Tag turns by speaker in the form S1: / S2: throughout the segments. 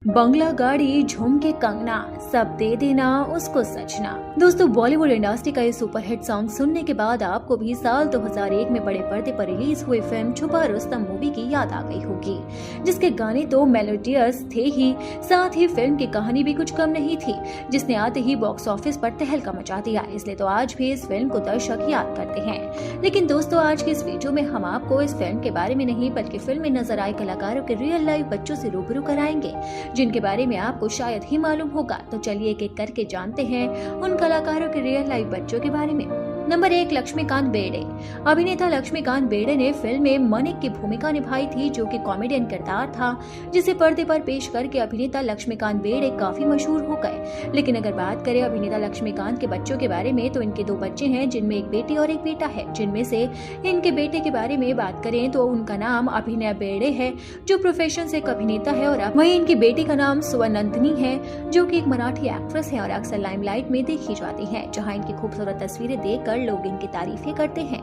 S1: बंगला गाड़ी, झुमके, कंगना, सब दे देना उसको सजना। दोस्तों, बॉलीवुड इंडस्ट्री का ये सुपरहिट सॉन्ग सुनने के बाद आपको भी साल 2001 में बड़े पर्दे पर रिलीज हुई फिल्म छुपा रुस्तम मूवी की याद आ गई होगी, जिसके गाने तो मेलोडियस थे ही, साथ ही फिल्म की कहानी भी कुछ कम नहीं थी, जिसने आते ही बॉक्स ऑफिस पर तहलका मचा दिया। इसलिए तो आज भी इस फिल्म को दर्शक याद करते हैं। लेकिन दोस्तों, आज की इस वीडियो में हम आपको इस फिल्म के बारे में नहीं बल्कि फिल्म में नजर आए कलाकारों के रियल लाइफ बच्चों से रूबरू कराएंगे, जिनके बारे में आपको शायद ही मालूम होगा। तो चलिए एक एक करके जानते हैं उन कलाकारों के रियल लाइफ बच्चों के बारे में। नंबर 1, लक्ष्मीकांत बेर्डे। अभिनेता लक्ष्मीकांत बेर्डे ने फिल्म में मनिक की भूमिका निभाई थी, जो कि कॉमेडियन किरदार था, जिसे पर्दे पर पेश करके अभिनेता लक्ष्मीकांत बेर्डे काफी मशहूर हो गए। लेकिन अगर बात करें अभिनेता लक्ष्मीकांत के बच्चों के बारे में, तो इनके 2 बच्चे हैं, जिनमें एक बेटी और एक बेटा है। जिनमें से इनके बेटे के बारे में बात करें तो उनका नाम अभिनय बेर्डे है, जो प्रोफेशन से एक अभिनेता है, और वहीं इनकी बेटी का नाम सुवनंदनी है, जो कि एक मराठी एक्ट्रेस है और अक्सर लाइमलाइट में देखी जाती है, जहां इनकी खूबसूरत तस्वीरें देखकर लोग इनकी तारीफें करते हैं।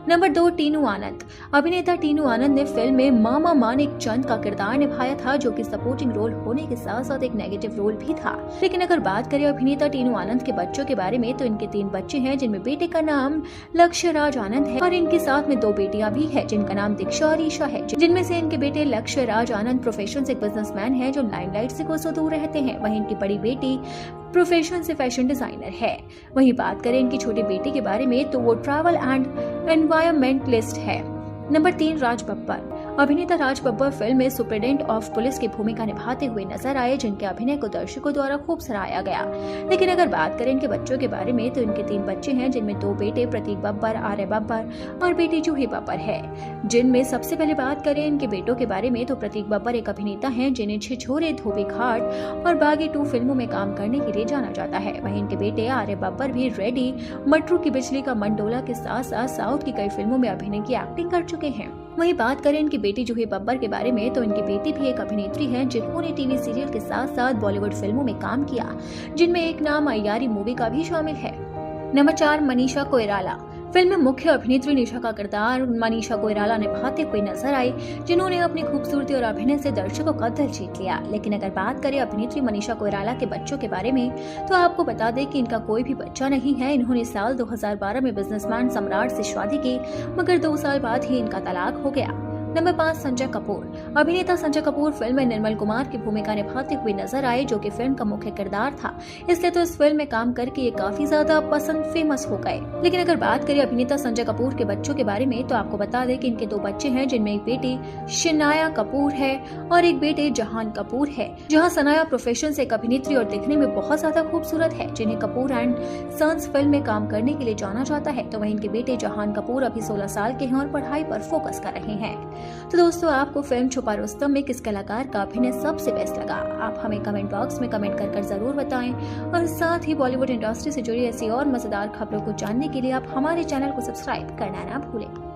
S1: नंबर 2, टीनू आनंद। अभिनेता टीनू आनंद ने फिल्म में मामा मानिक चंद का किरदार निभाया था, जो कि सपोर्टिंग रोल होने के साथ साथ एक नेगेटिव रोल भी था। लेकिन अगर बात करें अभिनेता टीनू आनंद के बच्चों के बारे में, तो इनके 3 बच्चे हैं, जिनमें बेटे का नाम लक्ष्य राज आनंद है और इनके साथ में 2 बेटियां भी है, जिनका नाम दीक्षा और ईशा है। जिनमें से इनके बेटे लक्ष्य राज आनंद प्रोफेशन से एक बिजनेसमैन है, जो लाइमलाइट से कोसों दूर रहते हैं। वहीं इनकी बड़ी बेटी प्रोफेशन से फैशन डिजाइनर है। वहीं बात करें इनकी छोटी बेटी के बारे में, तो वो ट्रैवल एंड एनवायरमेंटलिस्ट है। नंबर 3, राज बब्बर। अभिनेता राज बब्बर फिल्म में सुपरिटेंडेंट ऑफ पुलिस की भूमिका निभाते हुए नजर आए, जिनके अभिनय को दर्शकों द्वारा खूब सराहा गया। लेकिन अगर बात करें इनके बच्चों के बारे में, तो इनके 3 बच्चे हैं, जिनमें 2 बेटे प्रतीक बब्बर, आर्य बब्बर और बेटी जूही बब्बर है। जिनमें सबसे पहले बात करें इनके बेटों के बारे में, तो प्रतीक बब्बर एक अभिनेता है, जिन्हें छिछोरे, धोबी घाट और बागी 2 फिल्मों में काम करने के लिए जाना जाता है। वहीं इनके बेटे आर्य बब्बर भी रेडी, मटरू की बिजली का मंडोला के साथ साथ साउथ की कई फिल्मों में अभिनय की एक्टिंग कर चुके हैं। वहीं बात करें इनकी बेटी जूही बब्बर के बारे में, तो इनकी बेटी भी एक अभिनेत्री है, जिन्होंने टीवी सीरियल के साथ साथ बॉलीवुड फिल्मों में काम किया, जिनमें एक नाम अय्यारी मूवी का भी शामिल है। नंबर 4, मनीषा कोइराला। फिल्म में मुख्य अभिनेत्री निशा का किरदार मनीषा कोइराला निभाते हुए नजर आई, जिन्होंने अपनी खूबसूरती और अभिनय से दर्शकों का दिल जीत लिया। लेकिन अगर बात करें अभिनेत्री मनीषा कोइराला के बच्चों के बारे में, तो आपको बता दें कि इनका कोई भी बच्चा नहीं है। इन्होंने साल 2012 में बिजनेसमैन सम्राट से शादी की, मगर 2 साल बाद ही इनका तलाक हो गया। नंबर 5, संजय कपूर। अभिनेता संजय कपूर फिल्म में निर्मल कुमार की भूमिका निभाते हुए नजर आए, जो कि फिल्म का मुख्य किरदार था। इसलिए तो इस फिल्म में काम करके ये काफी ज्यादा फेमस हो गए। लेकिन अगर बात करें अभिनेता संजय कपूर के बच्चों के बारे में, तो आपको बता दें कि इनके 2 बच्चे हैं, जिनमें एक बेटी शनाया कपूर है और एक बेटे जहान कपूर है। जहां सनाया प्रोफेशन से एक अभिनेत्री और दिखने में बहुत ज्यादा खूबसूरत है, जिन्हें कपूर एंड सन्स फिल्म में काम करने के लिए जाना जाता है। तो वहीं इनके बेटे जहान कपूर अभी 16 साल के हैं और पढ़ाई पर फोकस कर रहे हैं। तो दोस्तों, आपको फिल्म छुपा रुस्तम में किस कलाकार का अभिनय सबसे बेस्ट लगा? आप हमें कमेंट बॉक्स में कमेंट कर जरूर बताएं, और साथ ही बॉलीवुड इंडस्ट्री से जुड़ी ऐसी और मजेदार खबरों को जानने के लिए आप हमारे चैनल को सब्सक्राइब करना ना भूलें।